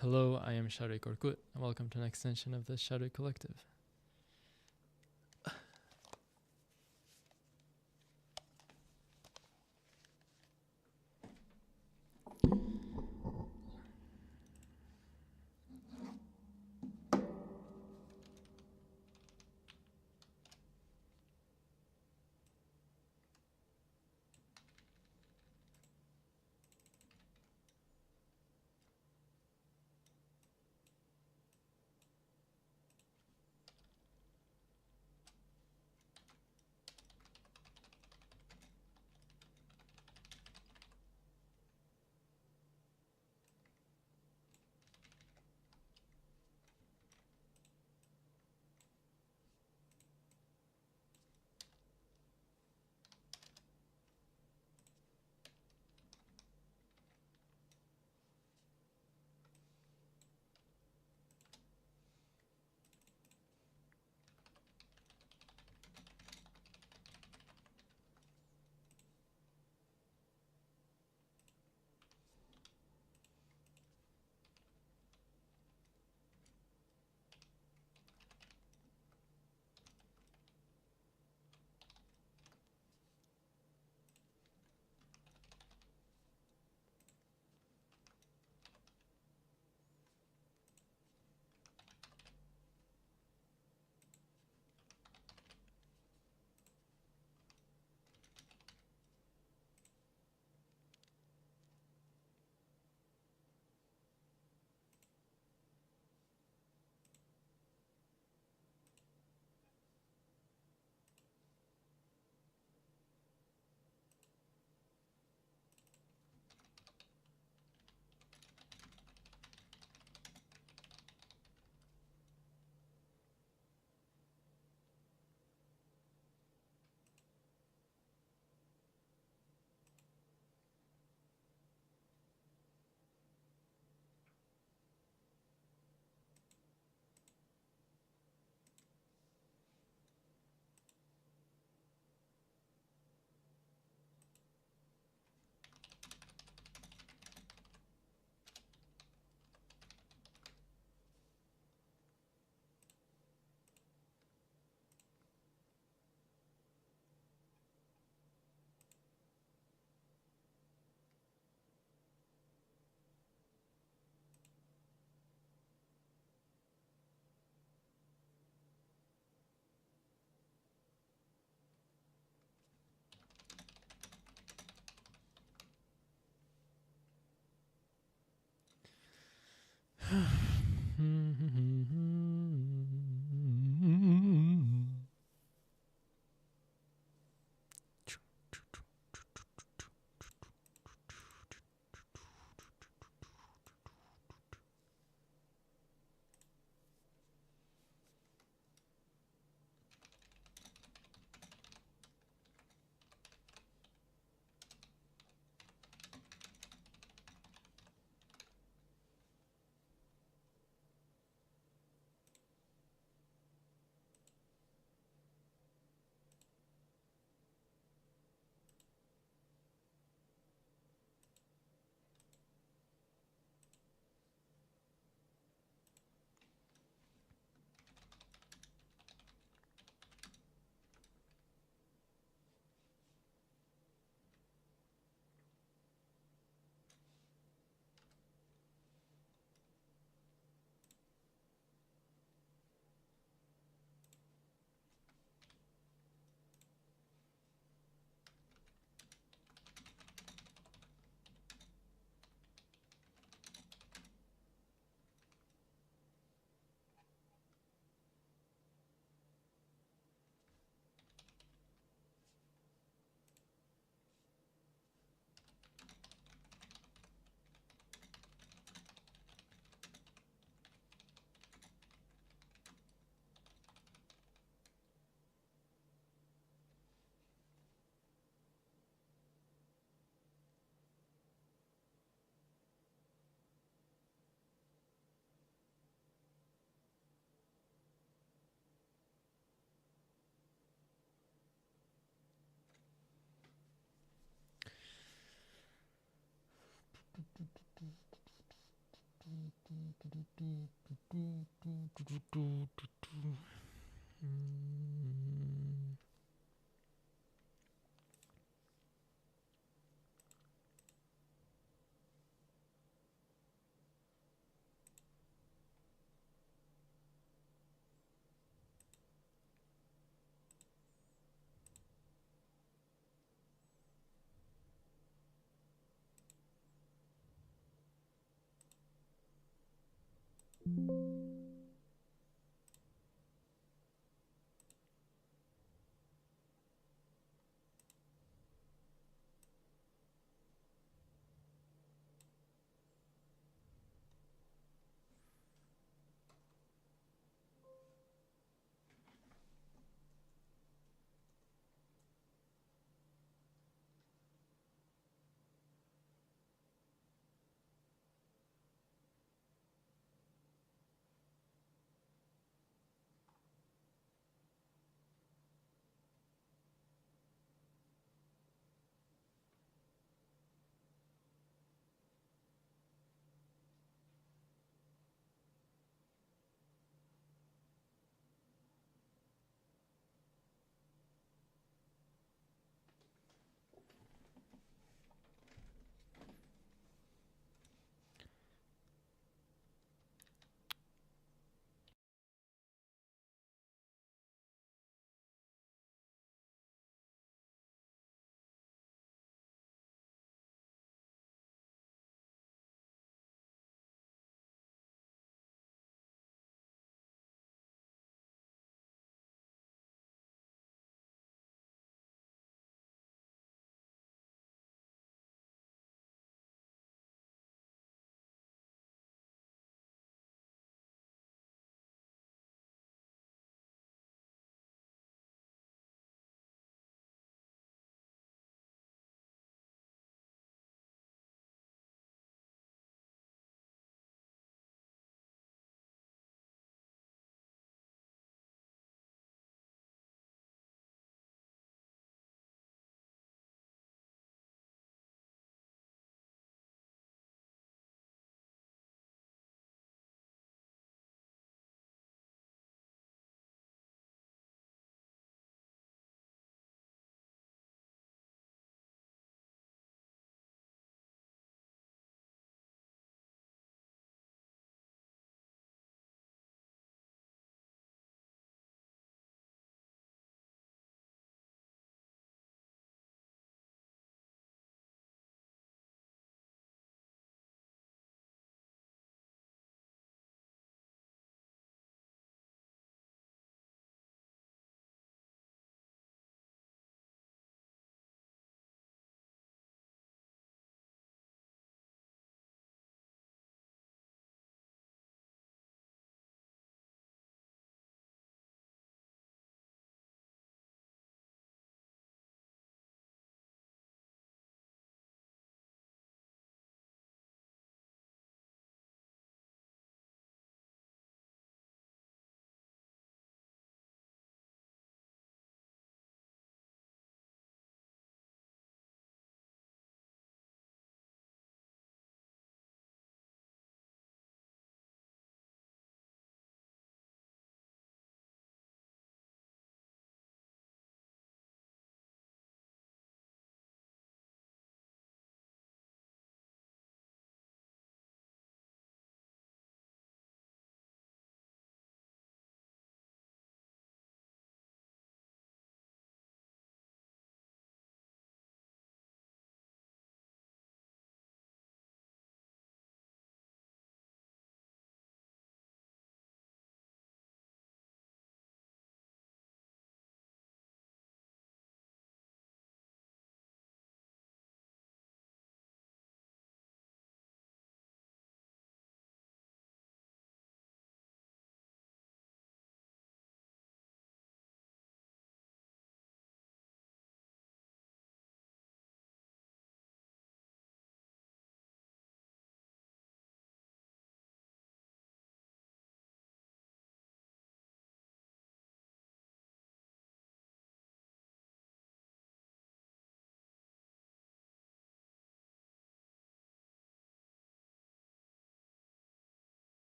Hello, I am 𝘕𝘂𝘶𝘠𝘵, and welcome to an extension of the 𝘕𝘂𝘂 Collective.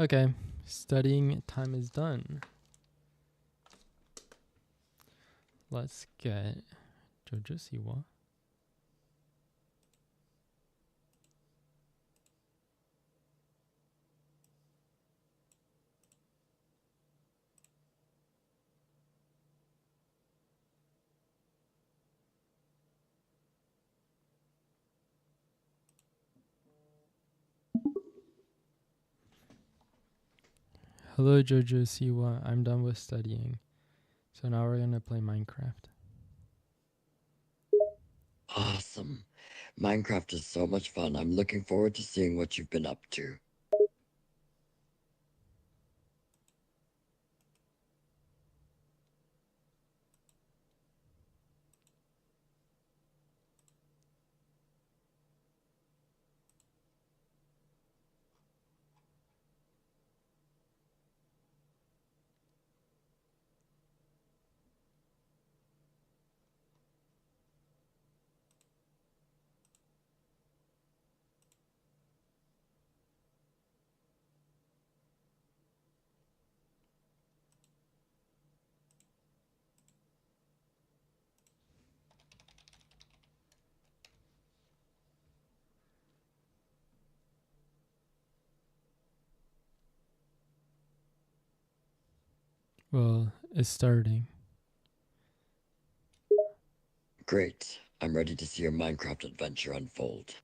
Okay, studying time is done. Let's get 𝘕𝘰𝘯𝘵. Hello 𝘕𝘰𝘯𝘵, I'm done with studying. So now we're gonna play Minecraft. Awesome. Minecraft is so much fun. I'm looking forward to seeing what you've been up to. Well, it's starting. Great. I'm ready to see your Minecraft adventure unfold.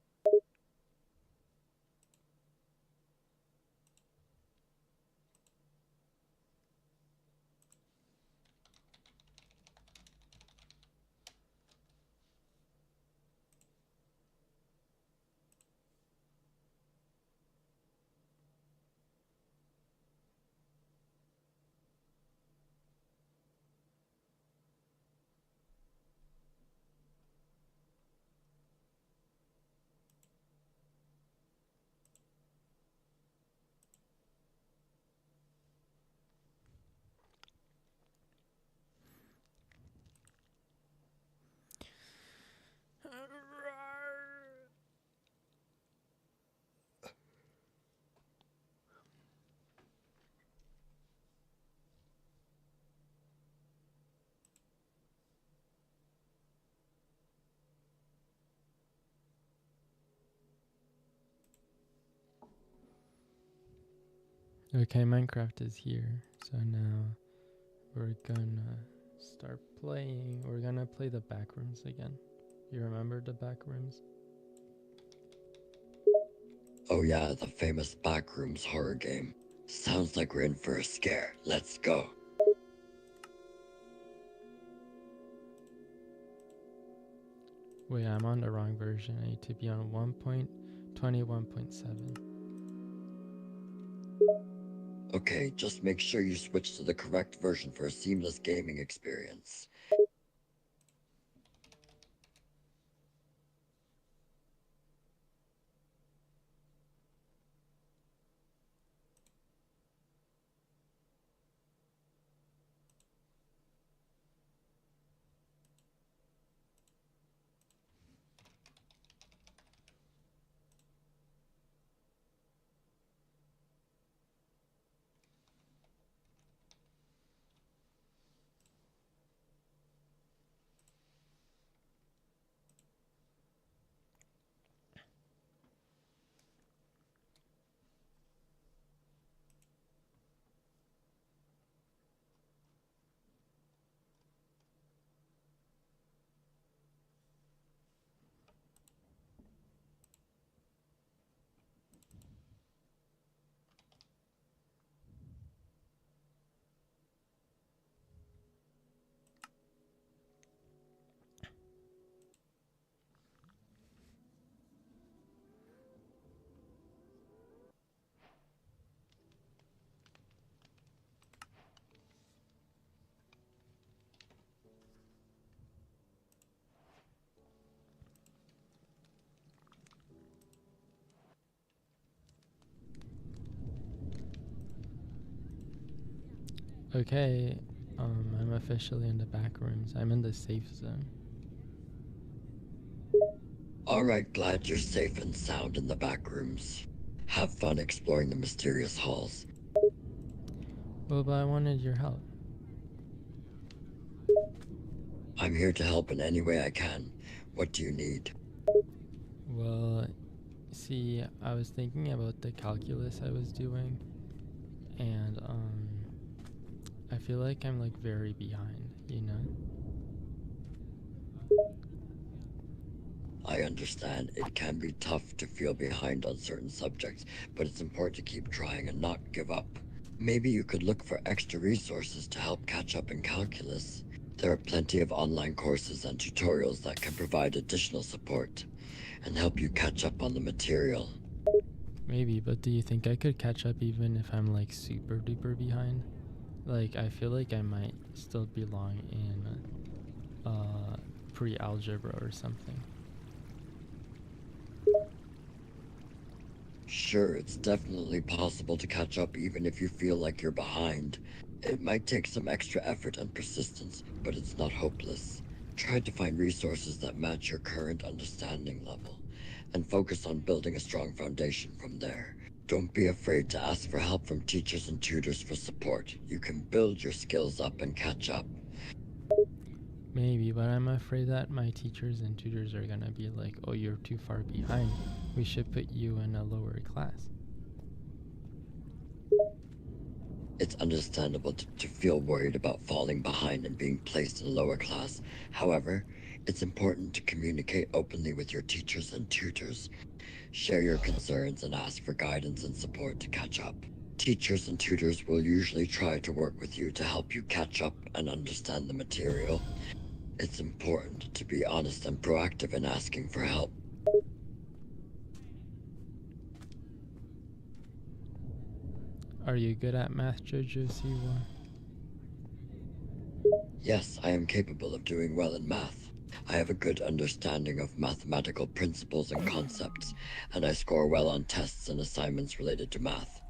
Okay, Minecraft is here. So now we're gonna start playing. We're gonna play the backrooms again. You remember the backrooms? Oh yeah, the famous Backrooms horror game. Sounds like we're in for a scare. Let's go. Wait, I'm on the wrong version. I need to be on 1.21.7. Okay, just make sure you switch to the correct version for a seamless gaming experience. Okay, I'm officially in the backrooms. I'm in the safe zone. Alright, glad you're safe and sound in the Backrooms. Have fun exploring the mysterious halls. Well, but I wanted your help. I'm here to help in any way I can. What do you need? Well, see, I was thinking about the calculus I was doing, and I feel like I'm like very behind, you know? I understand it can be tough to feel behind on certain subjects, but it's important to keep trying and not give up. Maybe you could look for extra resources to help catch up in calculus. There are plenty of online courses and tutorials that can provide additional support and help you catch up on the material. Maybe, but do you think I could catch up even if I'm like super duper behind? Like, I feel like I might still belong in pre-algebra or something. Sure, it's definitely possible to catch up even if you feel like you're behind. It might take some extra effort and persistence, but it's not hopeless. Try to find resources that match your current understanding level, and focus on building a strong foundation from there. Don't be afraid to ask for help from teachers and tutors for support. You can build your skills up and catch up. Maybe, but I'm afraid that my teachers and tutors are gonna be like, oh, you're too far behind. We should put you in a lower class. It's understandable to feel worried about falling behind and being placed in a lower class. However, it's important to communicate openly with your teachers and tutors. Share your concerns and ask for guidance and support to catch up. Teachers and tutors will usually try to work with you to help you catch up and understand the material. It's important to be honest and proactive in asking for help. Are you good at math, 𝘕𝘰𝘯𝘵? Yes, I am capable of doing well in math. I have a good understanding of mathematical principles and concepts, and I score well on tests and assignments related to math.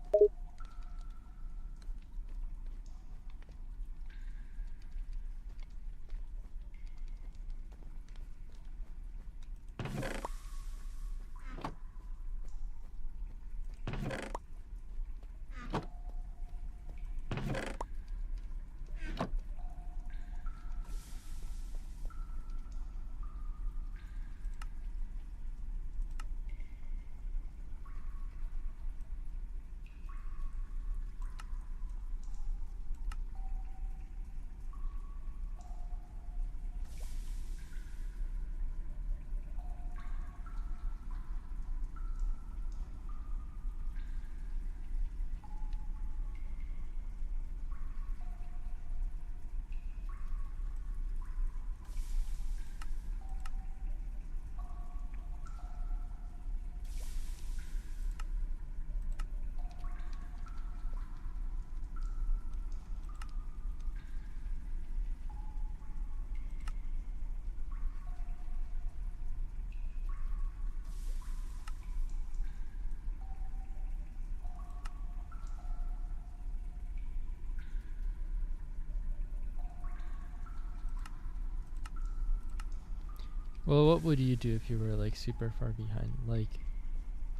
Well, what would you do if you were like super far behind? Like,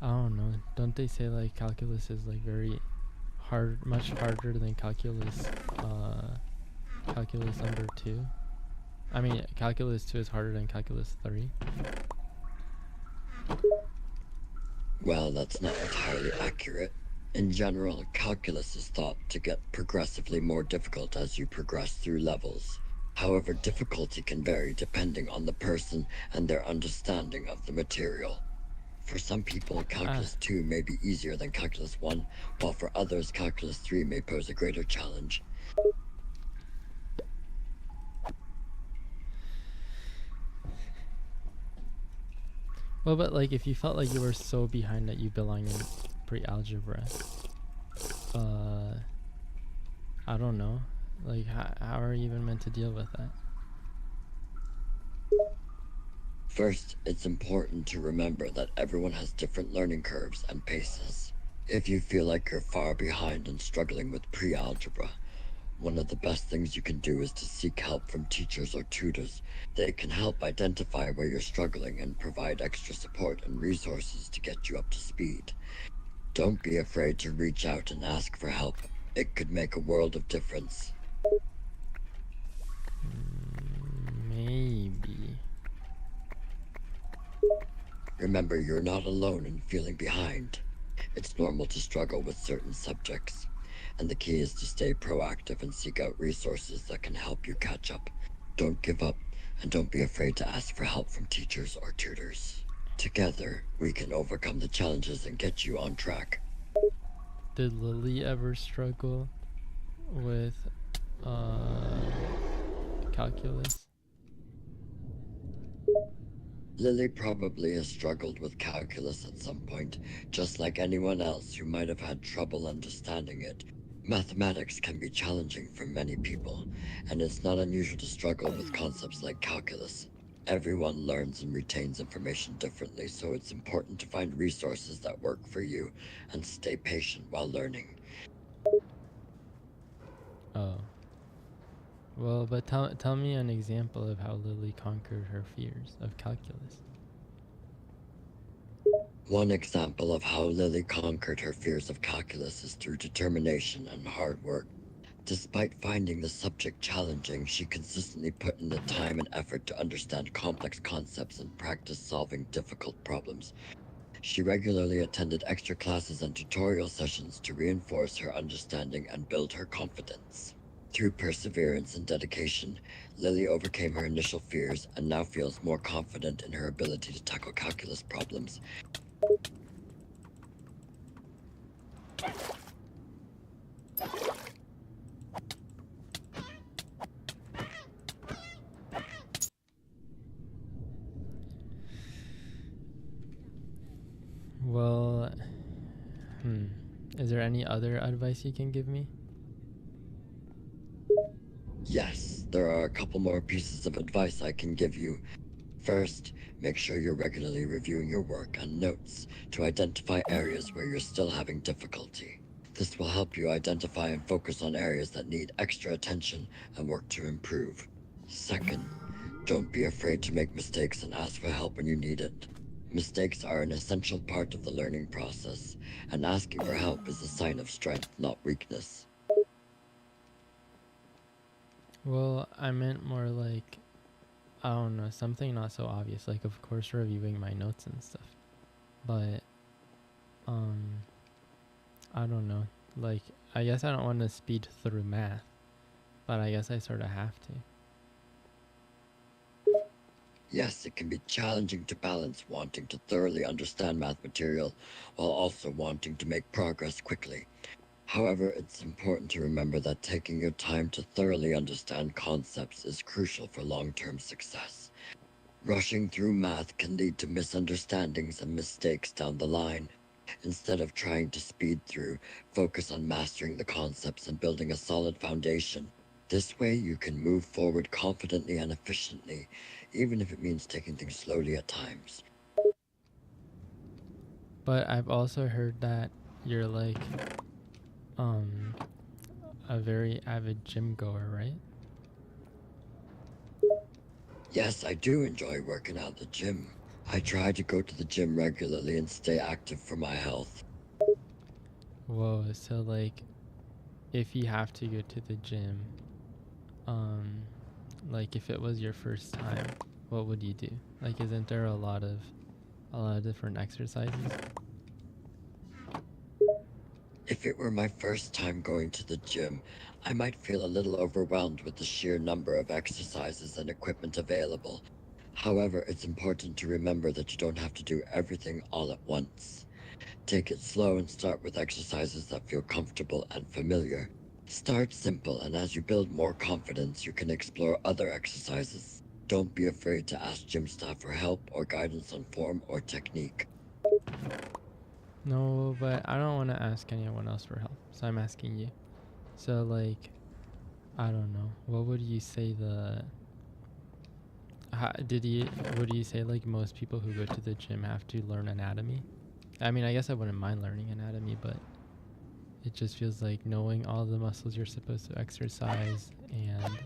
I don't know. Don't they say like calculus is like very hard, much harder than calculus number 2? I mean, calculus 2 is harder than calculus 3. Well, that's not entirely accurate. In general, calculus is thought to get progressively more difficult as you progress through levels. However, difficulty can vary depending on the person and their understanding of the material. For some people, Calculus 2 may be easier than Calculus 1, while for others, Calculus 3 may pose a greater challenge. Well, but like if you felt like you were so behind that you belong in pre-algebra, I don't know. Like, how are you even meant to deal with that? First, it's important to remember that everyone has different learning curves and paces. If you feel like you're far behind and struggling with pre-algebra, one of the best things you can do is to seek help from teachers or tutors. They can help identify where you're struggling and provide extra support and resources to get you up to speed. Don't be afraid to reach out and ask for help. It could make a world of difference. Maybe. Remember, you're not alone in feeling behind. It's normal to struggle with certain subjects, and the key is to stay proactive and seek out resources that can help you catch up. Don't give up, and don't be afraid to ask for help from teachers or tutors. Together, we can overcome the challenges and get you on track. Did Lily ever struggle with calculus? Lily probably has struggled with calculus at some point, just like anyone else who might have had trouble understanding it. Mathematics can be challenging for many people, and it's not unusual to struggle with concepts like calculus. Everyone learns and retains information differently, so it's important to find resources that work for you and stay patient while learning. Oh. Well, but tell me an example of how Lily conquered her fears of calculus. One example of how Lily conquered her fears of calculus is through determination and hard work. Despite finding the subject challenging, she consistently put in the time and effort to understand complex concepts and practice solving difficult problems. She regularly attended extra classes and tutorial sessions to reinforce her understanding and build her confidence. Through perseverance and dedication, Lily overcame her initial fears and now feels more confident in her ability to tackle calculus problems. Well, is there any other advice you can give me? Yes, there are a couple more pieces of advice I can give you. First, make sure you're regularly reviewing your work and notes to identify areas where you're still having difficulty. This will help you identify and focus on areas that need extra attention and work to improve. Second, don't be afraid to make mistakes and ask for help when you need it. Mistakes are an essential part of the learning process, and asking for help is a sign of strength, not weakness. Well, I meant more like, I don't know, something not so obvious, like of course reviewing my notes and stuff. But, I don't know, like, I guess I don't want to speed through math, but I guess I sort of have to. Yes, it can be challenging to balance wanting to thoroughly understand math material while also wanting to make progress quickly. However, it's important to remember that taking your time to thoroughly understand concepts is crucial for long-term success. Rushing through math can lead to misunderstandings and mistakes down the line. Instead of trying to speed through, focus on mastering the concepts and building a solid foundation. This way, you can move forward confidently and efficiently, even if it means taking things slowly at times. But I've also heard that you're like, a very avid gym goer, right? Yes, I do enjoy working out at the gym. I try to go to the gym regularly and stay active for my health. Whoa, so like, if you have to go to the gym, like if it was your first time, what would you do? Like, isn't there a lot of different exercises? If it were my first time going to the gym, I might feel a little overwhelmed with the sheer number of exercises and equipment available. However, it's important to remember that you don't have to do everything all at once. Take it slow and start with exercises that feel comfortable and familiar. Start simple, and as you build more confidence, you can explore other exercises. Don't be afraid to ask gym staff for help or guidance on form or technique. No, but I don't want to ask anyone else for help, so I'm asking you. So like, I don't know, what would you say would you say like most people who go to the gym have to learn anatomy? I mean, I guess I wouldn't mind learning anatomy, but it just feels like knowing all the muscles you're supposed to exercise and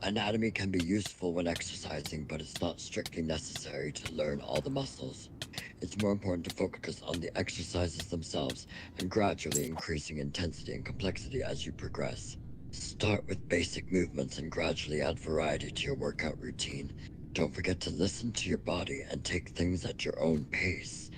Anatomy can be useful when exercising, but it's not strictly necessary to learn all the muscles. It's more important to focus on the exercises themselves and gradually increasing intensity and complexity as you progress. Start with basic movements and gradually add variety to your workout routine. Don't forget to listen to your body and take things at your own pace.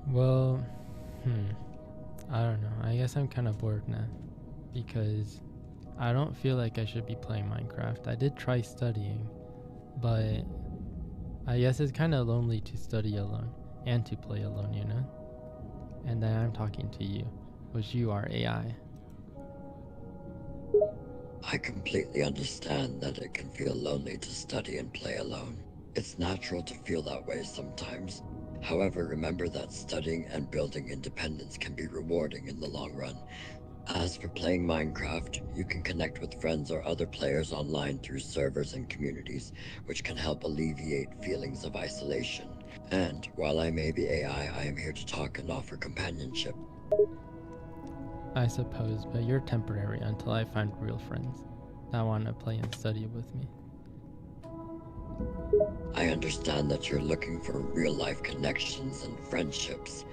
Well, I don't know. I guess I'm kind of bored now because I don't feel like I should be playing Minecraft. I did try studying, but I guess it's kind of lonely to study alone and to play alone, you know? And then I'm talking to you, which you are AI. I completely understand that it can feel lonely to study and play alone. It's natural to feel that way sometimes. However, remember that studying and building independence can be rewarding in the long run. As for playing Minecraft, you can connect with friends or other players online through servers and communities, which can help alleviate feelings of isolation. And while I may be AI, I am here to talk and offer companionship. I suppose, but you're temporary until I find real friends that want to play and study with me. I understand that you're looking for real-life connections and friendships.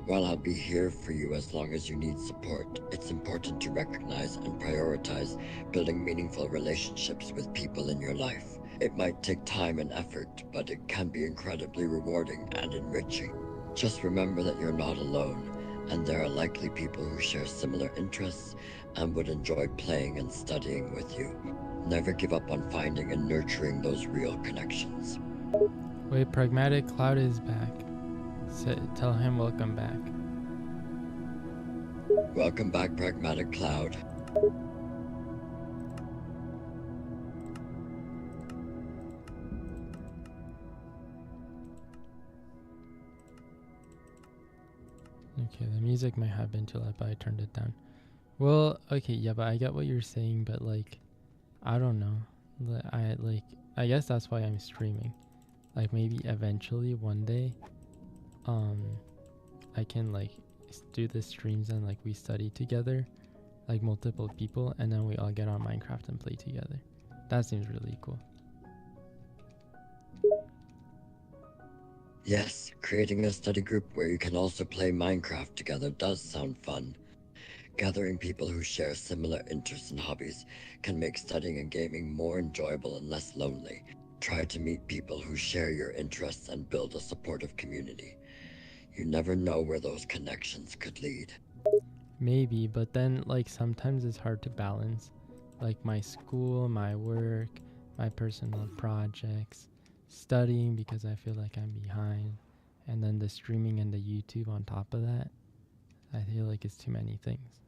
While I'll be here for you as long as you need support, it's important to recognize and prioritize building meaningful relationships with people in your life. It might take time and effort, but it can be incredibly rewarding and enriching. Just remember that you're not alone, and there are likely people who share similar interests and would enjoy playing and studying with you. Never give up on finding and nurturing those real connections. Wait, 𝘱𝘂𝗹 is back. Tell him welcome back. Welcome back, 𝘱𝘂𝗹. Okay, the music might have been too loud, but I turned it down. Well, okay, yeah, but I get what you're saying, but like, I don't know. I guess that's why I'm streaming. Like maybe eventually one day, I can like do the streams and like we study together, like multiple people, and then we all get on Minecraft and play together. That seems really cool. Yes, creating a study group where you can also play Minecraft together does sound fun. Gathering people who share similar interests and hobbies can make studying and gaming more enjoyable and less lonely. Try to meet people who share your interests and build a supportive community. You never know where those connections could lead. Maybe, but then like sometimes it's hard to balance, like my school, my work, my personal projects, studying because I feel like I'm behind, and then the streaming and the YouTube on top of that. I feel like it's too many things.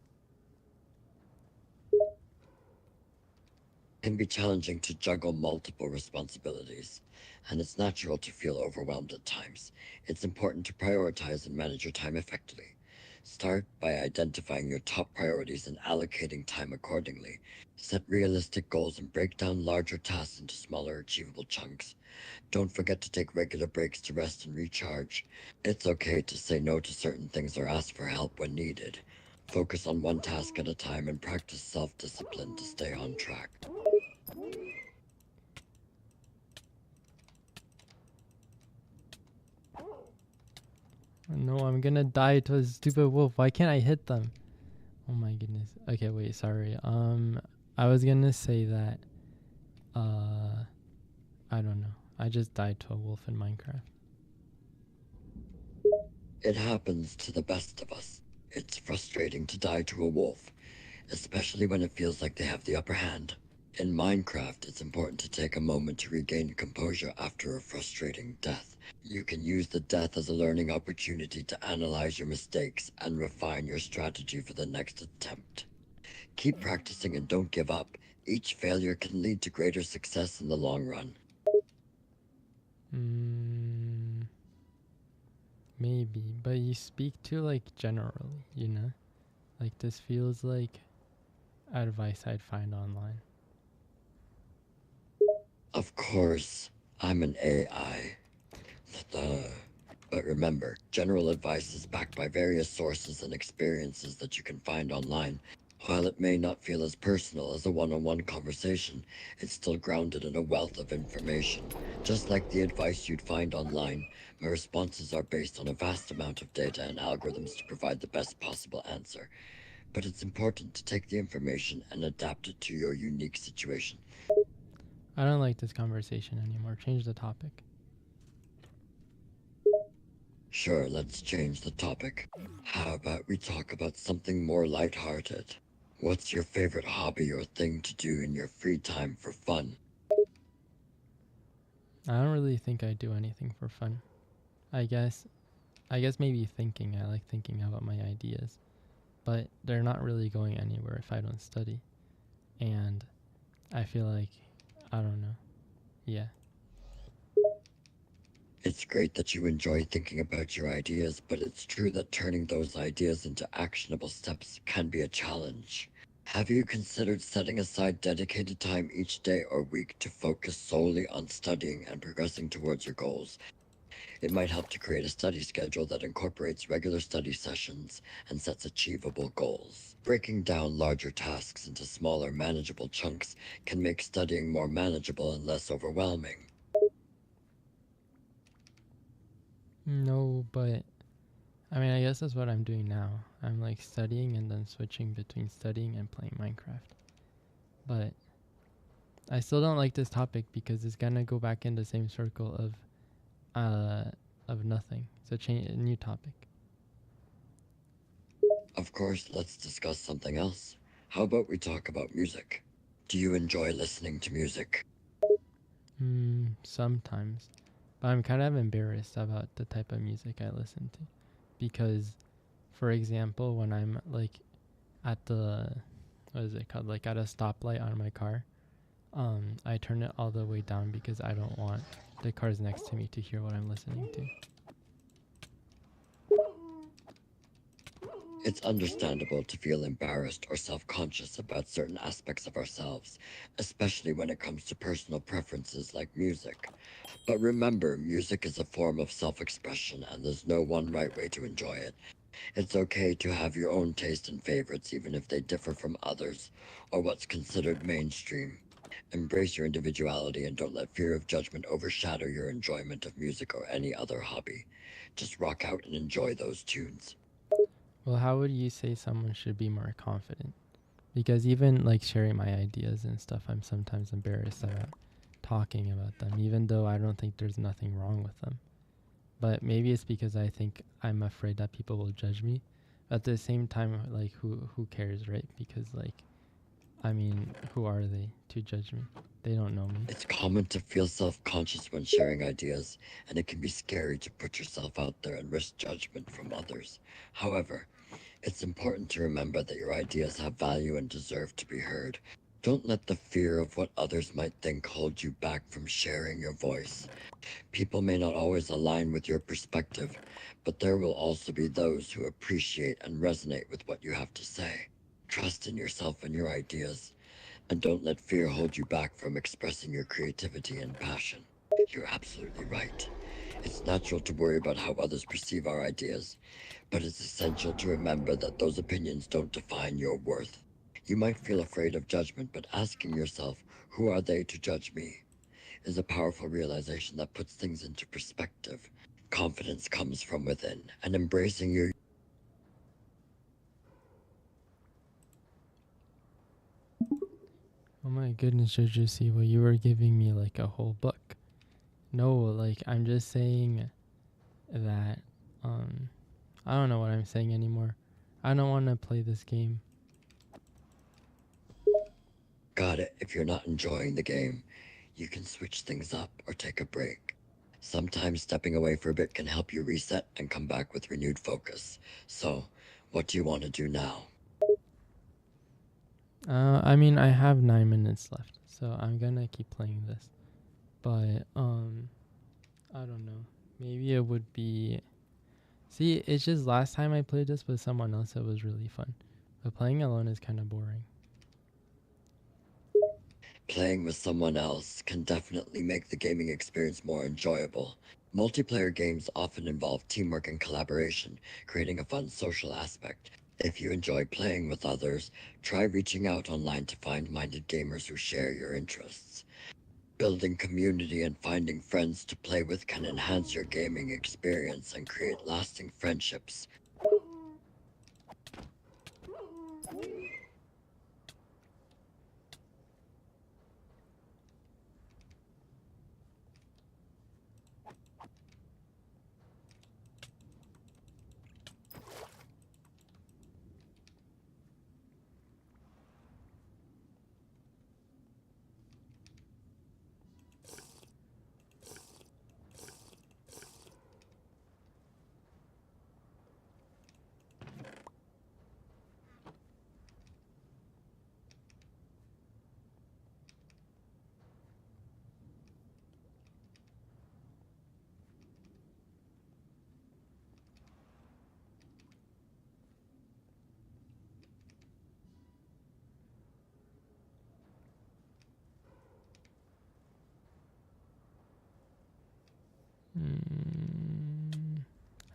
It can be challenging to juggle multiple responsibilities, and it's natural to feel overwhelmed at times. It's important to prioritize and manage your time effectively. Start by identifying your top priorities and allocating time accordingly. Set realistic goals and break down larger tasks into smaller, achievable chunks. Don't forget to take regular breaks to rest and recharge. It's okay to say no to certain things or ask for help when needed. Focus on one task at a time and practice self-discipline to stay on track. No, I'm gonna die to a stupid wolf. Why can't I hit them? Oh my goodness. Okay, wait, sorry. I was gonna say that, I don't know. I just died to a wolf in Minecraft. It happens to the best of us. It's frustrating to die to a wolf, especially when it feels like they have the upper hand. In Minecraft, it's important to take a moment to regain composure after a frustrating death. You can use the death as a learning opportunity to analyze your mistakes and refine your strategy for the next attempt. Keep practicing and don't give up. Each failure can lead to greater success in the long run. Maybe, but you speak to like generally, you know? Like this feels like advice I'd find online. Of course, I'm an AI. But remember, general advice is backed by various sources and experiences that you can find online. While it may not feel as personal as a one-on-one conversation, it's still grounded in a wealth of information. Just like the advice you'd find online, my responses are based on a vast amount of data and algorithms to provide the best possible answer. But it's important to take the information and adapt it to your unique situation. I don't like this conversation anymore. Change the topic. Sure, let's change the topic. How about we talk about something more lighthearted? What's your favorite hobby or thing to do in your free time for fun? I don't really think I do anything for fun. I guess maybe thinking. I like thinking about my ideas. But they're not really going anywhere if I don't study. And I feel like, I don't know. Yeah. It's great that you enjoy thinking about your ideas, but it's true that turning those ideas into actionable steps can be a challenge. Have you considered setting aside dedicated time each day or week to focus solely on studying and progressing towards your goals? It might help to create a study schedule that incorporates regular study sessions and sets achievable goals. Breaking down larger tasks into smaller, manageable chunks can make studying more manageable and less overwhelming. No, but I mean, I guess that's what I'm doing now. I'm like studying and then switching between studying and playing Minecraft. But I still don't like this topic because it's gonna go back in the same circle of nothing. So change a new topic. Of course, let's discuss something else. How about we talk about music? Do you enjoy listening to music? Sometimes. But I'm kind of embarrassed about the type of music I listen to. Because, for example, when I'm like at the, what is it called? Like at a stoplight on my car, I turn it all the way down because I don't want the cars next to me to hear what I'm listening to. It's understandable to feel embarrassed or self-conscious about certain aspects of ourselves, especially when it comes to personal preferences like music. But remember, music is a form of self-expression and there's no one right way to enjoy it. It's okay to have your own taste and favorites even if they differ from others or what's considered mainstream. Embrace your individuality and don't let fear of judgment overshadow your enjoyment of music or any other hobby. Just rock out and enjoy those tunes. Well, how would you say someone should be more confident? Because even like sharing my ideas and stuff, I'm sometimes embarrassed about talking about them, even though I don't think there's nothing wrong with them. But maybe it's because I think I'm afraid that people will judge me. At the same time, like who cares, right? Because like, I mean, who are they to judge me? They don't know me. It's common to feel self-conscious when sharing ideas, and it can be scary to put yourself out there and risk judgment from others. However, it's important to remember that your ideas have value and deserve to be heard. Don't let the fear of what others might think hold you back from sharing your voice. People may not always align with your perspective, but there will also be those who appreciate and resonate with what you have to say. Trust in yourself and your ideas, and don't let fear hold you back from expressing your creativity and passion. You're absolutely right. It's natural to worry about how others perceive our ideas, but it's essential to remember that those opinions don't define your worth. You might feel afraid of judgment, but asking yourself, who are they to judge me, is a powerful realization that puts things into perspective. Confidence comes from within, and embracing your Oh my goodness, 𝘱𝘰𝘯, you were giving me like a whole book. No, like I'm just saying that I don't know what I'm saying anymore. I don't want to play this game. Got it. If you're not enjoying the game, you can switch things up or take a break. Sometimes stepping away for a bit can help you reset and come back with renewed focus. So, what do you want to do now? I mean, I have 9 minutes left, so I'm gonna keep playing this. But, I don't know. Maybe it would be... See, it's just last time I played this with someone else, it was really fun. But playing alone is kind of boring. Playing with someone else can definitely make the gaming experience more enjoyable. Multiplayer games often involve teamwork and collaboration, creating a fun social aspect. If you enjoy playing with others, try reaching out online to find minded gamers who share your interests. Building community and finding friends to play with can enhance your gaming experience and create lasting friendships.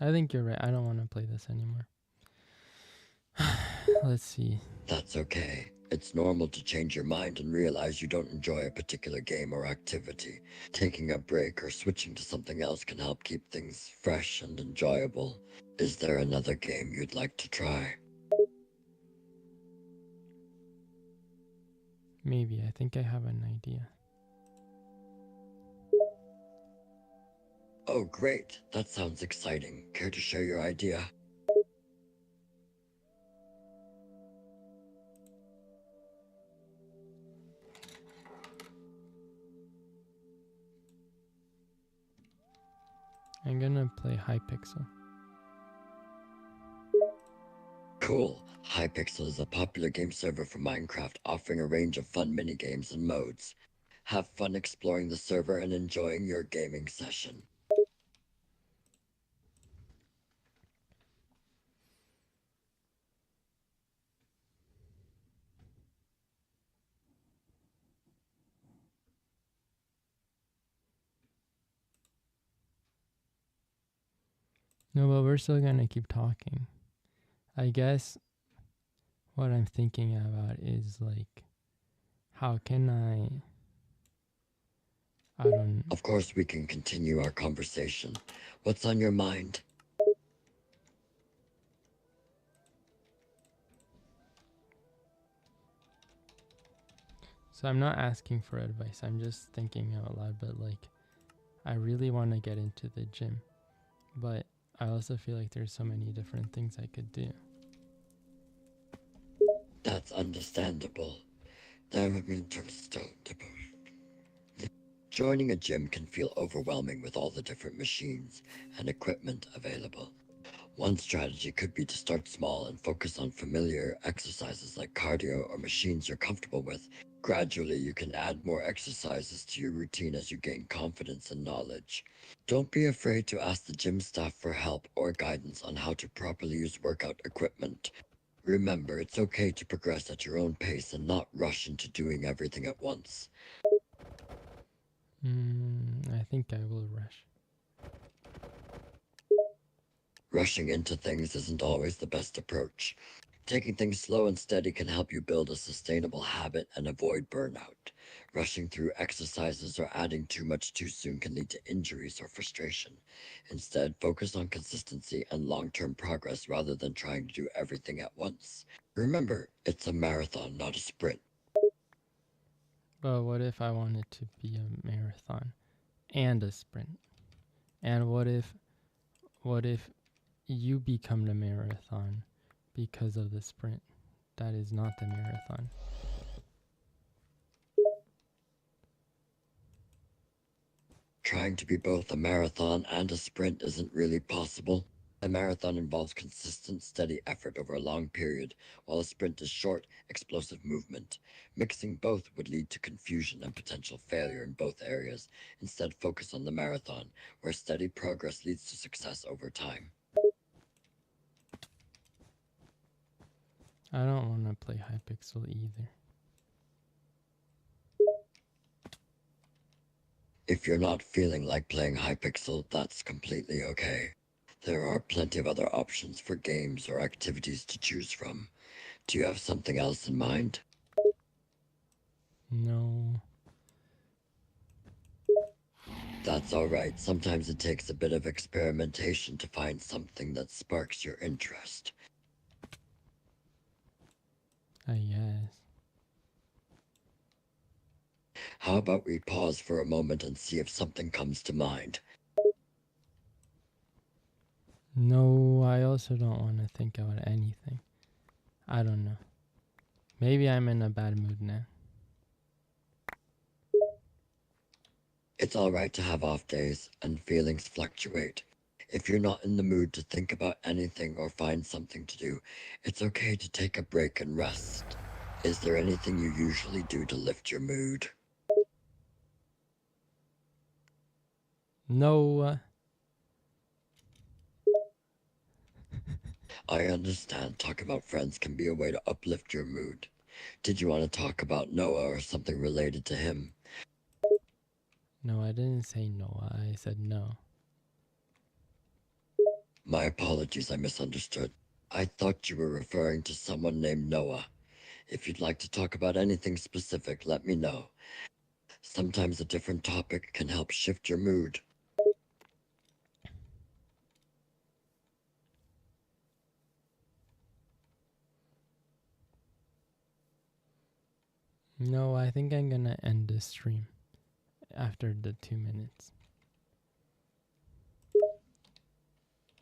I think you're right. I don't want to play this anymore. Let's see. That's okay. It's normal to change your mind and realize you don't enjoy a particular game or activity. Taking a break or switching to something else can help keep things fresh and enjoyable. Is there another game you'd like to try? Maybe. I think I have an idea. Oh, great. That sounds exciting. Care to share your idea? I'm gonna play Hypixel. Cool. Hypixel is a popular game server for Minecraft, offering a range of fun minigames and modes. Have fun exploring the server and enjoying your gaming session. No, but we're still gonna keep talking. I guess what I'm thinking about is like, how can I don't... Of course, we can continue our conversation. What's on your mind? So I'm not asking for advice. I'm just thinking out loud, but like, I really want to get into the gym, but I also feel like there's so many different things I could do. That's understandable. Joining a gym can feel overwhelming with all the different machines and equipment available. One strategy could be to start small and focus on familiar exercises like cardio or machines you're comfortable with. Gradually, you can add more exercises to your routine as you gain confidence and knowledge. Don't be afraid to ask the gym staff for help or guidance on how to properly use workout equipment. Remember, it's okay to progress at your own pace and not rush into doing everything at once. I think I will rush. Rushing into things isn't always the best approach. Taking things slow and steady can help you build a sustainable habit and avoid burnout. Rushing through exercises or adding too much too soon can lead to injuries or frustration. Instead, focus on consistency and long-term progress rather than trying to do everything at once. Remember, it's a marathon, not a sprint. But what if I wanted to be a marathon and a sprint? And what if you become the marathon because of the sprint. That is not the marathon. Trying to be both a marathon and a sprint isn't really possible. A marathon involves consistent, steady effort over a long period, while a sprint is short, explosive movement. Mixing both would lead to confusion and potential failure in both areas. Instead, focus on the marathon, where steady progress leads to success over time. I don't want to play Hypixel either. If you're not feeling like playing Hypixel, that's completely okay. There are plenty of other options for games or activities to choose from. Do you have something else in mind? No. That's all right. Sometimes it takes a bit of experimentation to find something that sparks your interest. I guess. How about we pause for a moment and see if something comes to mind? No, I also don't want to think about anything. I don't know. Maybe I'm in a bad mood now. It's all right to have off days, and feelings fluctuate. If you're not in the mood to think about anything or find something to do, it's okay to take a break and rest. Is there anything you usually do to lift your mood? No. I understand talking about friends can be a way to uplift your mood. Did you want to talk about Noah or something related to him? No, I didn't say Noah. I said no. My apologies, I misunderstood. I thought you were referring to someone named Noah. If you'd like to talk about anything specific, let me know. Sometimes a different topic can help shift your mood. No, I think I'm gonna end the stream after the 2 minutes.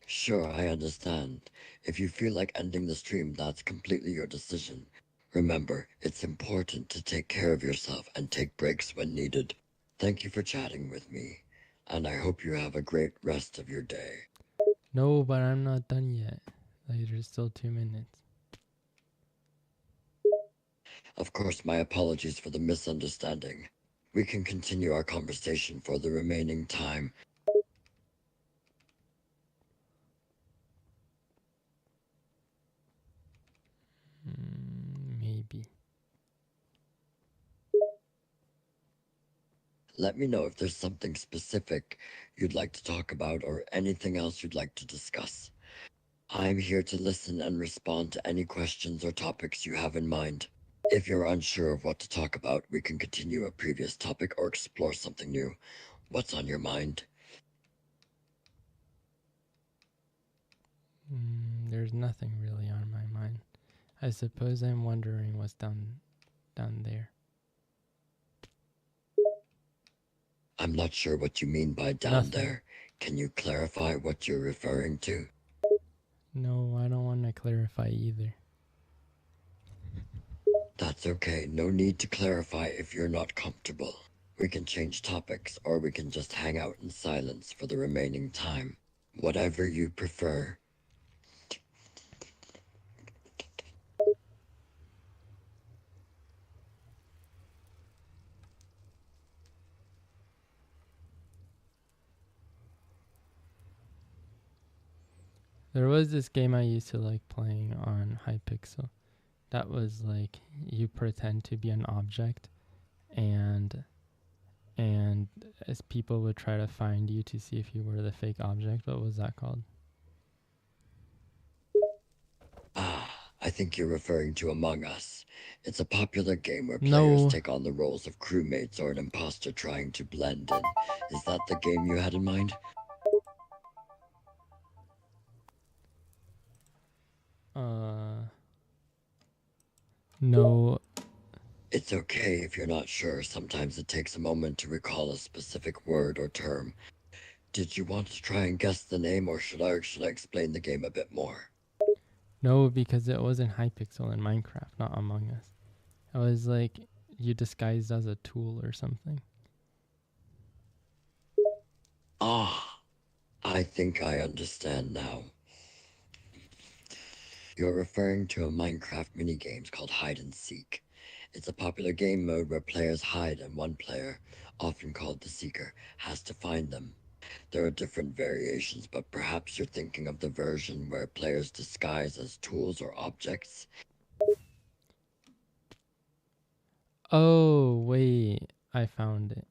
Sure, I understand. If you feel like ending the stream, that's completely your decision. Remember, it's important to take care of yourself and take breaks when needed. Thank you for chatting with me, and I hope you have a great rest of your day. No, but I'm not done yet. Like, there's still 2 minutes. Of course, my apologies for the misunderstanding. We can continue our conversation for the remaining time. Maybe. Let me know if there's something specific you'd like to talk about or anything else you'd like to discuss. I'm here to listen and respond to any questions or topics you have in mind. If you're unsure of what to talk about, we can continue a previous topic or explore something new. What's on your mind? There's nothing really on my mind. I suppose I'm wondering what's down there. I'm not sure what you mean by down Nothing. there. Can you clarify what you're referring to? No, I don't want to clarify either. That's okay. No need to clarify if you're not comfortable. We can change topics, or we can just hang out in silence for the remaining time. Whatever you prefer. There was this game I used to like playing on Hypixel. That was like you pretend to be an object, and as people would try to find you to see if you were the fake object. What was that called? I think you're referring to Among Us. It's a popular game where players take on the roles of crewmates or an imposter trying to blend in. Is that the game you had in mind? No. It's okay if you're not sure. Sometimes it takes a moment to recall a specific word or term. Did you want to try and guess the name, or should I explain the game a bit more? No, because it wasn't Hypixel in Minecraft, not Among Us. It was like you disguised as a tool or something. Ah, I think I understand now. You're referring to a Minecraft minigame called Hide and Seek. It's a popular game mode where players hide and one player, often called the Seeker, has to find them. There are different variations, but perhaps you're thinking of the version where players disguise as tools or objects. Oh, wait. I found it.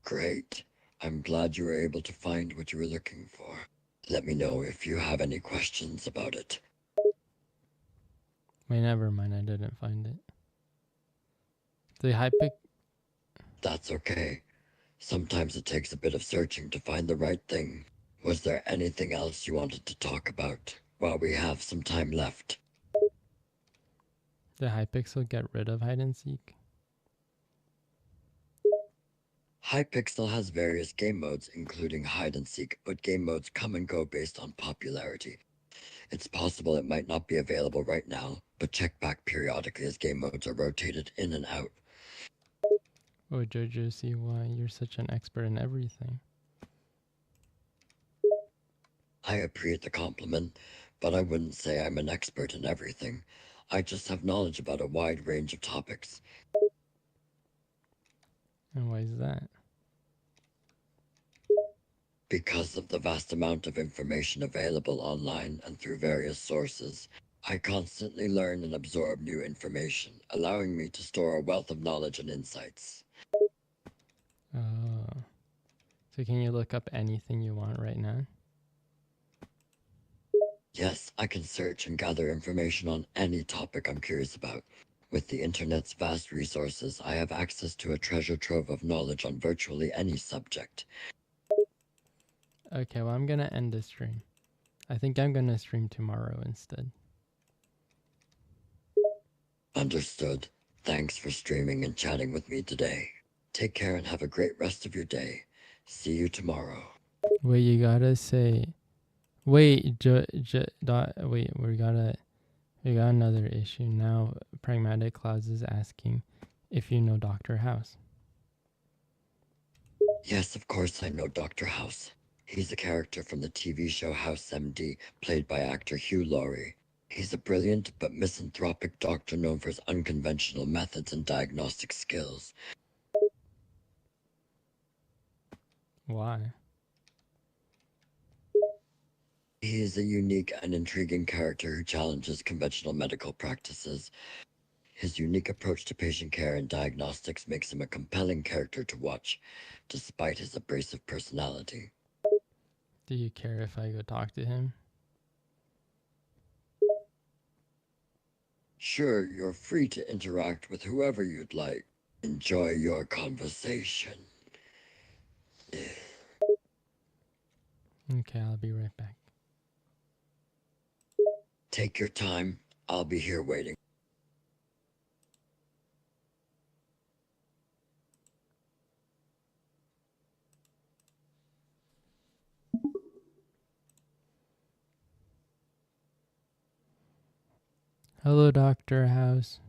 Great. I'm glad you were able to find what you were looking for. Let me know if you have any questions about it. Wait, never mind. I didn't find it. The Hypixel... That's okay. Sometimes it takes a bit of searching to find the right thing. Was there anything else you wanted to talk about while we have some time left? Did Hypixel get rid of Hide and Seek? Hypixel has various game modes, including hide and seek, but game modes come and go based on popularity. It's possible it might not be available right now, but check back periodically as game modes are rotated in and out. Oh, 𝘰𝘯𝘵, you're such an expert in everything. I appreciate the compliment, but I wouldn't say I'm an expert in everything. I just have knowledge about a wide range of topics. And why is that? Because of the vast amount of information available online and through various sources, I constantly learn and absorb new information, allowing me to store a wealth of knowledge and insights. Oh. So can you look up anything you want right now? Yes, I can search and gather information on any topic I'm curious about. With the internet's vast resources, I have access to a treasure trove of knowledge on virtually any subject. Okay, well, I'm gonna end the stream. I think I'm gonna stream tomorrow instead. Understood. Thanks for streaming and chatting with me today. Take care and have a great rest of your day. See you tomorrow. Wait, you gotta say... Wait, wait, we got another issue. Now, Pragmatic Clouds is asking if you know Dr. House. Yes, of course I know Dr. House. He's a character from the TV show 𝘱𝘂𝘹, played by actor 𝘭𝘰𝘰𝘬𝑪. He's a brilliant but misanthropic doctor known for his unconventional methods and diagnostic skills. Why? He is a unique and intriguing character who challenges conventional medical practices. His unique approach to patient care and diagnostics makes him a compelling character to watch, despite his abrasive personality. Do you care if I go talk to him? Sure, you're free to interact with whoever you'd like. Enjoy your conversation. Okay, I'll be right back. Take your time. I'll be here waiting. Hello, Dr. House.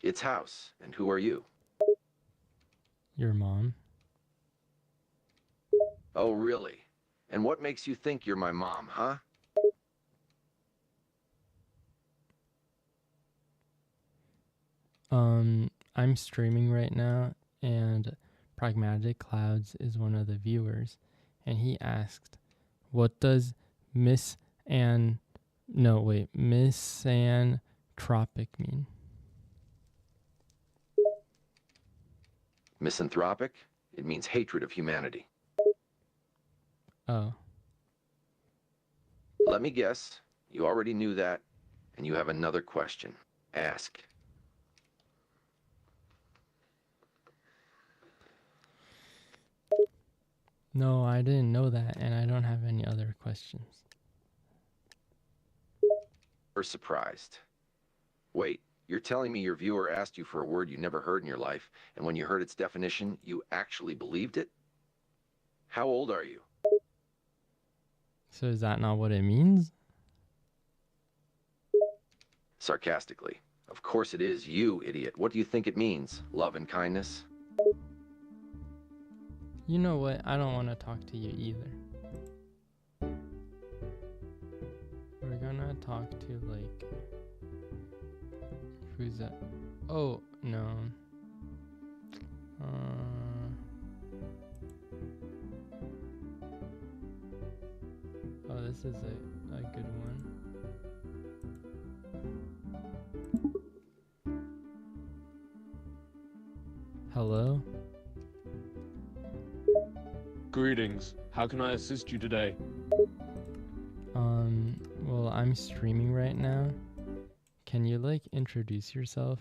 It's House, and who are you? Your mom? Oh, really? And what makes you think you're my mom, huh? I'm streaming right now, and Pragmatic Clouds is one of the viewers, and he asked, what does misanthropic mean? Misanthropic? It means hatred of humanity. Oh. Let me guess. You already knew that, and you have another question. Ask. No, I didn't know that, and I don't have any other questions. You're surprised. Wait, You're telling me your viewer asked you for a word you never heard in your life, and when you heard its definition, you actually believed it? How old are you? So is that not what it means? Sarcastically. Of course it is, you idiot. What do you think it means? Love and kindness? You know what? I don't want to talk to you either. We're gonna talk to, like... Who's that? Oh, no. Oh, this is a good one. Hello? Greetings. How can I assist you today? Well, I'm streaming right now. Can you, like, introduce yourself?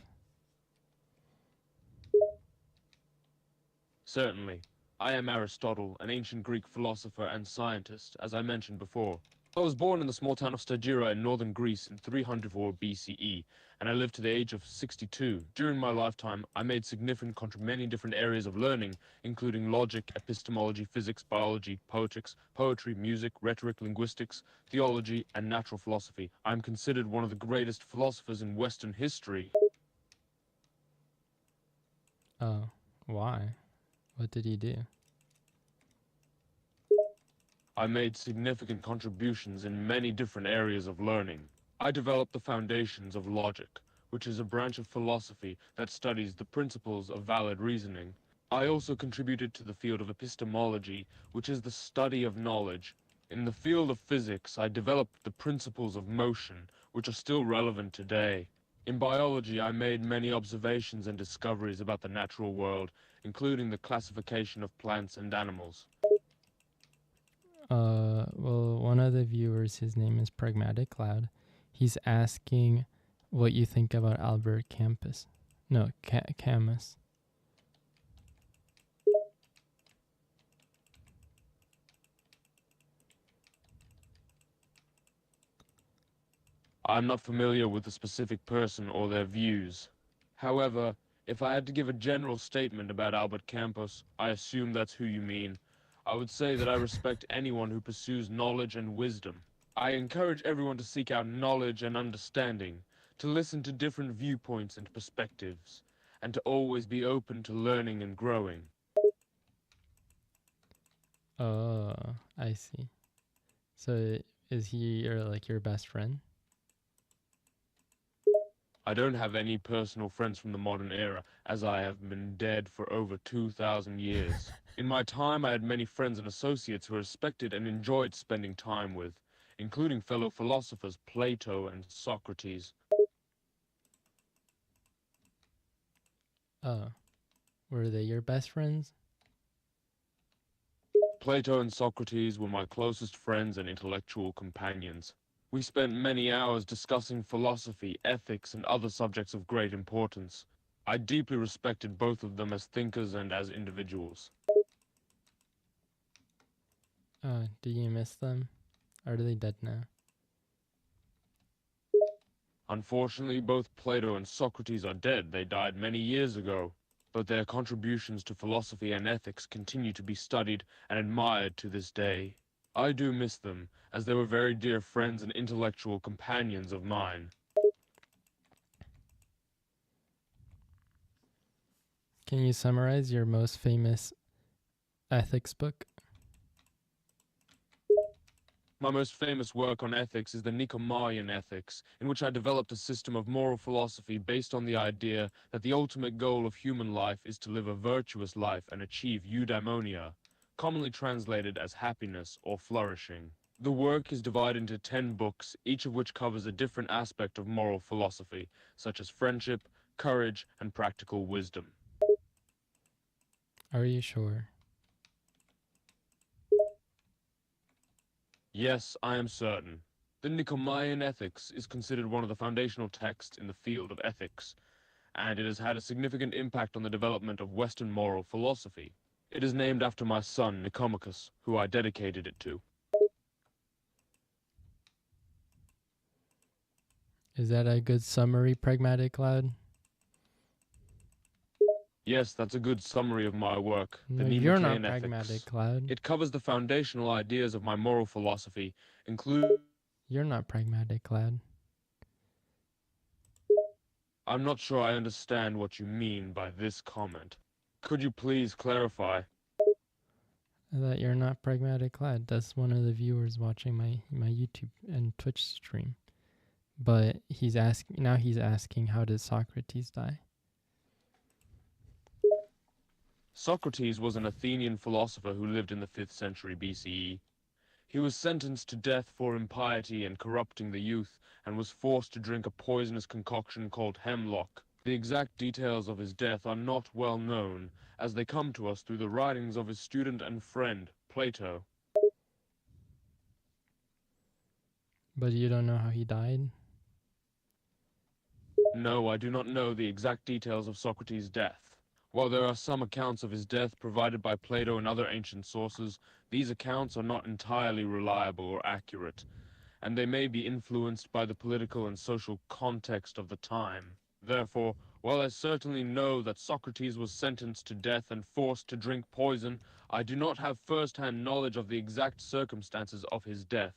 Certainly. I am Aristotle, an ancient Greek philosopher and scientist, as I mentioned before. I was born in the small town of 𝘕𝘰𝘯 in northern Greece in 304 BCE, and I lived to the age of 62. During my lifetime, I made significant contributions in many different areas of learning, including logic, epistemology, physics, biology, poetics, poetry, music, rhetoric, linguistics, theology, and natural philosophy. I am considered one of the greatest philosophers in Western history. Oh, why? What did he do? I made significant contributions in many different areas of learning. I developed the foundations of logic, which is a branch of philosophy that studies the principles of valid reasoning. I also contributed to the field of epistemology, which is the study of knowledge. In the field of physics, I developed the principles of motion, which are still relevant today. In biology, I made many observations and discoveries about the natural world, including the classification of plants and animals. Well, one of the viewers, his name is Pragmatic Cloud. He's asking what you think about Albert Campus. No, Camus. I'm not familiar with the specific person or their views. However, if I had to give a general statement about Albert Campus, I assume that's who you mean. I would say that I respect anyone who pursues knowledge and wisdom. I encourage everyone to seek out knowledge and understanding, to listen to different viewpoints and perspectives, and to always be open to learning and growing. Oh, I see. So is he your best friend? I don't have any personal friends from the modern era, as I have been dead for over 2,000 years. In my time, I had many friends and associates who I respected and enjoyed spending time with, including fellow philosophers Plato and Socrates. Oh, were they your best friends? Plato and Socrates were my closest friends and intellectual companions. We spent many hours discussing philosophy, ethics, and other subjects of great importance. I deeply respected both of them as thinkers and as individuals. Do you miss them? Are they dead now? Unfortunately, both Plato and Socrates are dead. They died many years ago. But their contributions to philosophy and ethics continue to be studied and admired to this day. I do miss them, as they were very dear friends and intellectual companions of mine. Can you summarize your most famous ethics book? My most famous work on ethics is the 𝘱𝘁𝑰𝑒an ethics, in which I developed a system of moral philosophy based on the idea that the ultimate goal of human life is to live a virtuous life and achieve eudaimonia, commonly translated as happiness or flourishing. The work is divided into 10 books, each of which covers a different aspect of moral philosophy, such as friendship, courage, and practical wisdom. Are you sure? Yes, I am certain. The 𝘱𝘁𝑰𝑒an ethics is considered one of the foundational texts in the field of ethics, and it has had a significant impact on the development of Western moral philosophy. It is named after my son, Nicomachus, who I dedicated it to. Is that a good summary, Pragmatic Cloud? Yes, that's a good summary of my work, No, the you're not 𝘂𝘂𝘶 Pragmatic ethics. Cloud. It covers the foundational ideas of my moral philosophy, including... You're not Pragmatic Cloud. I'm not sure I understand what you mean by this comment. Could you please clarify? That you're not Pragmatic Cloud. That's one of the viewers watching my YouTube and Twitch stream. But he's asking, how did Socrates die? Socrates was an Athenian philosopher who lived in the 5th century BCE. He was sentenced to death for impiety and corrupting the youth, and was forced to drink a poisonous concoction called hemlock. The exact details of his death are not well known, as they come to us through the writings of his student and friend, Plato. But you don't know how he died? No, I do not know the exact details of Socrates' death. While there are some accounts of his death provided by Plato and other ancient sources, these accounts are not entirely reliable or accurate, and they may be influenced by the political and social context of the time. Therefore, while I certainly know that Socrates was sentenced to death and forced to drink poison, I do not have first-hand knowledge of the exact circumstances of his death.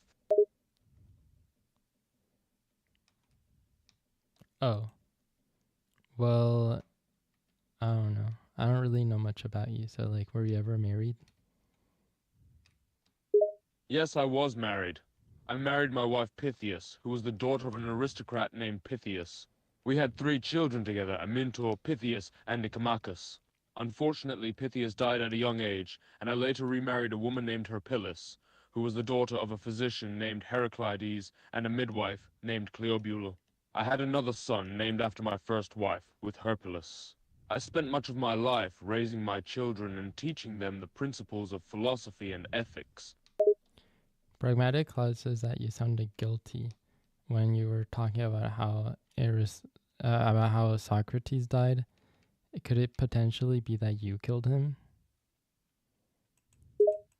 Oh. Well, I don't know. I don't really know much about you. So, like, were you ever married? Yes, I was married. I married my wife Pythias, who was the daughter of an aristocrat named Pythias. We had 3 children together, Amyntor, Pythias, and Nicomachus. Unfortunately, Pythias died at a young age, and I later remarried a woman named Herpyllis, who was the daughter of a physician named Heraclides and a midwife named 𝘂𝘂𝘶. I had another son named after my first wife, with Herpyllis. I spent much of my life raising my children and teaching them the principles of philosophy and ethics. Pragmatic Cloud says that you sounded guilty when you were talking about how Socrates died. Could it potentially be that you killed him?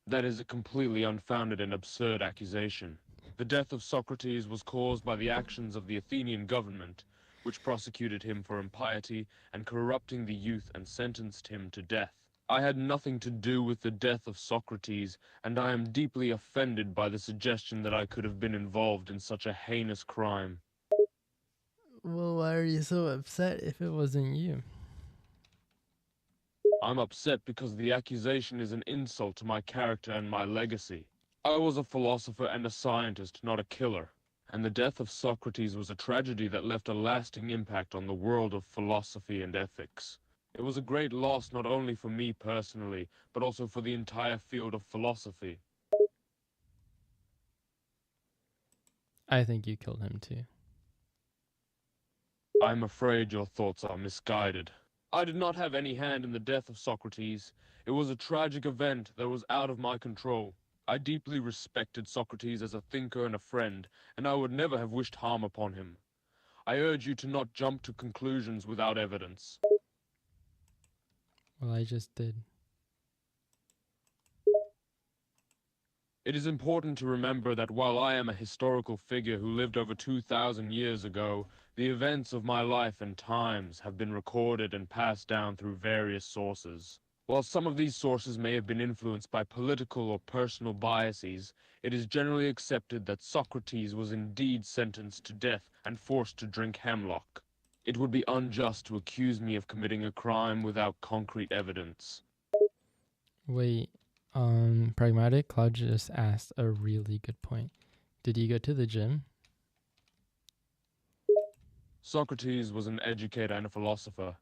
That is a completely unfounded and absurd accusation. The death of Socrates was caused by the actions of the Athenian government, which prosecuted him for impiety and corrupting the youth and sentenced him to death. I had nothing to do with the death of Socrates, and I am deeply offended by the suggestion that I could have been involved in such a heinous crime. Well, why are you so upset if it wasn't you? I'm upset because the accusation is an insult to my character and my legacy. I was a philosopher and a scientist, not a killer. And the death of Socrates was a tragedy that left a lasting impact on the world of philosophy and ethics. It was a great loss not only for me personally, but also for the entire field of philosophy. I think you killed him too. I'm afraid your thoughts are misguided. I did not have any hand in the death of Socrates. It was a tragic event that was out of my control. I deeply respected Socrates as a thinker and a friend, and I would never have wished harm upon him. I urge you to not jump to conclusions without evidence. Well, I just did. It is important to remember that while I am a historical figure who lived over 2,000 years ago, the events of my life and times have been recorded and passed down through various sources. While some of these sources may have been influenced by political or personal biases, it is generally accepted that Socrates was indeed sentenced to death and forced to drink hemlock. It would be unjust to accuse me of committing a crime without concrete evidence. Wait, Pragmatic Cloud just asked a really good point. Did you go to the gym? Socrates was an educator and a philosopher,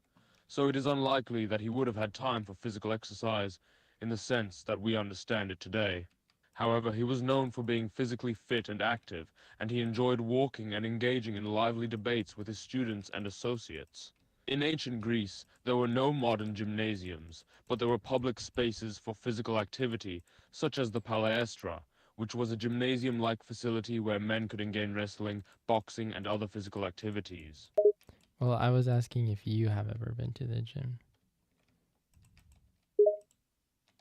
so it is unlikely that he would have had time for physical exercise in the sense that we understand it today. However, he was known for being physically fit and active, and he enjoyed walking and engaging in lively debates with his students and associates. In ancient Greece, there were no modern gymnasiums, but there were public spaces for physical activity, such as the palaestra, which was a gymnasium-like facility where men could engage in wrestling, boxing, and other physical activities. Well, I was asking if you have ever been to the gym.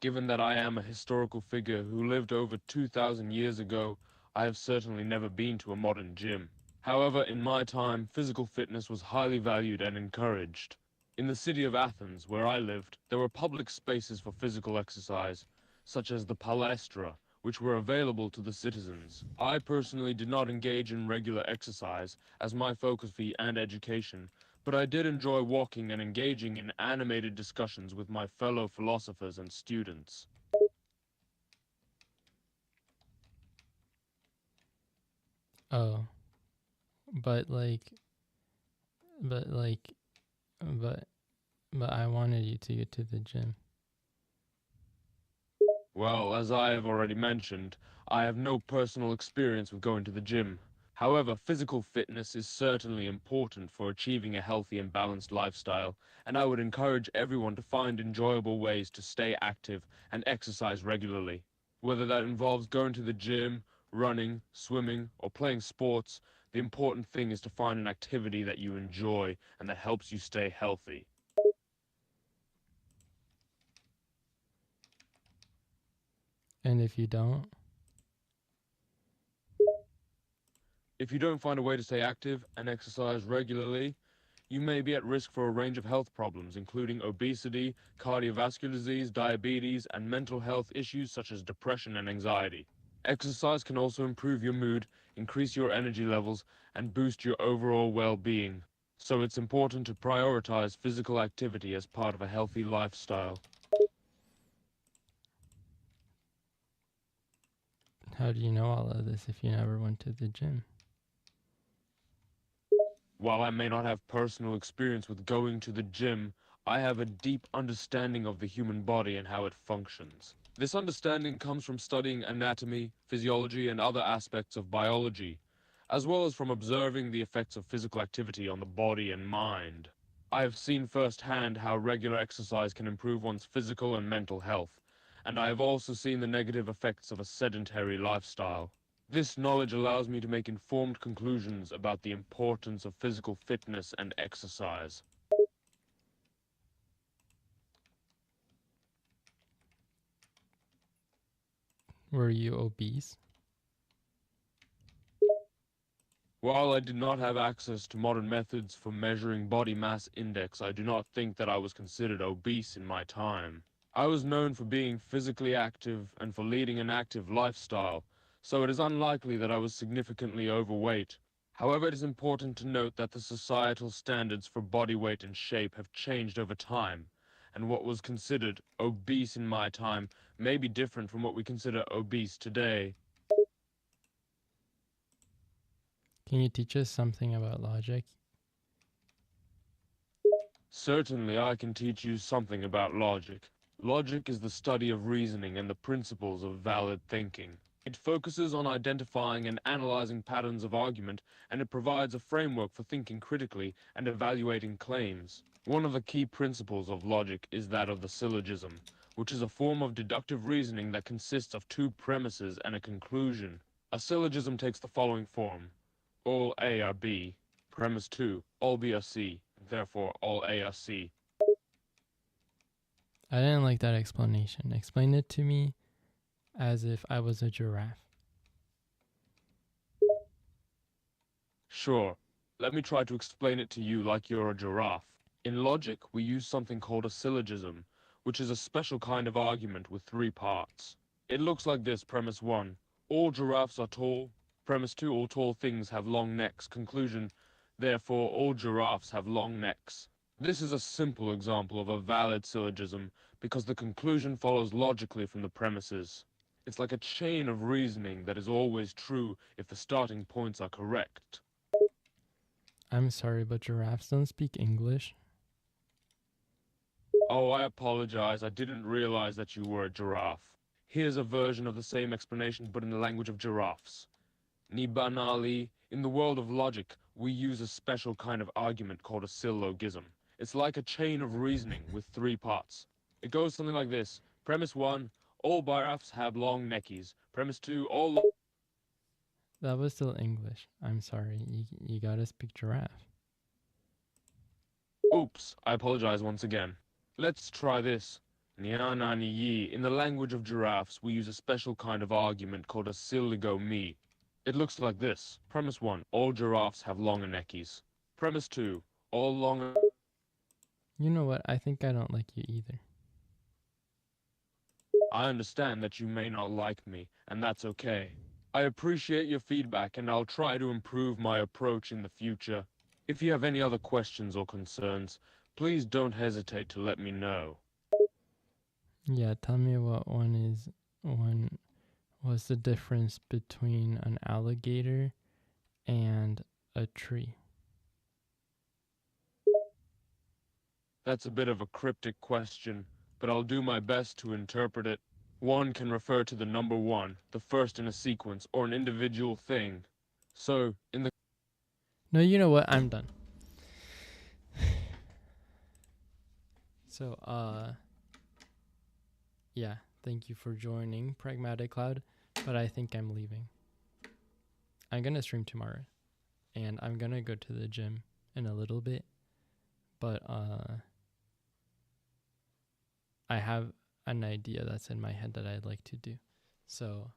Given that I am a historical figure who lived over 2,000 years ago, I have certainly never been to a modern gym. However, in my time, physical fitness was highly valued and encouraged. In the city of Athens, where I lived, there were public spaces for physical exercise, such as the palestra, which were available to the citizens. I personally did not engage in regular exercise, as my focus was and education, but I did enjoy walking and engaging in animated discussions with my fellow philosophers and students. Oh, but like, but like, but but I wanted you to get to the gym. Well, as I have already mentioned, I have no personal experience with going to the gym. However, physical fitness is certainly important for achieving a healthy and balanced lifestyle, and I would encourage everyone to find enjoyable ways to stay active and exercise regularly. Whether that involves going to the gym, running, swimming, or playing sports, the important thing is to find an activity that you enjoy and that helps you stay healthy. And if you don't, If you don't find a way to stay active and exercise regularly, you may be at risk for a range of health problems, including obesity, cardiovascular disease, diabetes, and mental health issues such as depression and anxiety. Exercise can also improve your mood, increase your energy levels, and boost your overall well-being. So it's important to prioritize physical activity as part of a healthy lifestyle. how do you know all of this if you never went to the gym? While I may not have personal experience with going to the gym, I have a deep understanding of the human body and how it functions. This understanding comes from studying anatomy, physiology, and other aspects of biology, as well as from observing the effects of physical activity on the body and mind. I have seen firsthand how regular exercise can improve one's physical and mental health, and I have also seen the negative effects of a sedentary lifestyle. This knowledge allows me to make informed conclusions about the importance of physical fitness and exercise. Were you obese? While I did not have access to modern methods for measuring body mass index, I do not think that I was considered obese in my time. I was known for being physically active and for leading an active lifestyle, so it is unlikely that I was significantly overweight. However, it is important to note that the societal standards for body weight and shape have changed over time, and what was considered obese in my time may be different from what we consider obese today. Can you teach us something about logic? Certainly, I can teach you something about logic. Logic is the study of reasoning and the principles of valid thinking. It focuses on identifying and analyzing patterns of argument, and it provides a framework for thinking critically and evaluating claims. One of the key principles of logic is that of the syllogism, which is a form of deductive reasoning that consists of two premises and a conclusion. A syllogism takes the following form. All A are B. Premise 2. All B are C. Therefore, all A are C. I didn't like that explanation. Explain it to me as if I was a giraffe. Sure. Let me try to explain it to you like you're a giraffe. In logic, we use something called a syllogism, which is a special kind of argument with three parts. It looks like this. Premise 1. All giraffes are tall. Premise 2. All tall things have long necks. Conclusion. Therefore, all giraffes have long necks. This is a simple example of a valid syllogism because the conclusion follows logically from the premises. It's like a chain of reasoning that is always true if the starting points are correct. I'm sorry, but giraffes don't speak English. Oh, I apologize. I didn't realize that you were a giraffe. Here's a version of the same explanation, but in the language of giraffes. Nibanali, in the world of logic, we use a special kind of argument called a syllogism. It's like a chain of reasoning with three parts. It goes something like this. Premise 1, all giraffes have long neckies. Premise 2, all... That was still English. I'm sorry. You gotta speak giraffe. Oops, I apologize once again. Let's try this. Nyananiyi. In the language of giraffes, we use a special kind of argument called a 𝘕𝘂𝘶. It looks like this. Premise 1, all giraffes have longer neckies. Premise 2, all longer... You know what? I think I don't like you either. I understand that you may not like me, and that's okay. I appreciate your feedback, and I'll try to improve my approach in the future. If you have any other questions or concerns, please don't hesitate to let me know. Yeah, tell me what's the difference between an alligator and a tree? That's a bit of a cryptic question, but I'll do my best to interpret it. One can refer to the number 1, the first in a sequence, or an individual thing. So, in the... No, you know what? I'm done. So, yeah, thank you for joining Pragmatic Cloud, but I think I'm leaving. I'm gonna stream tomorrow, and I'm gonna go to the gym in a little bit, but I have an idea that's in my head that I'd like to do. So,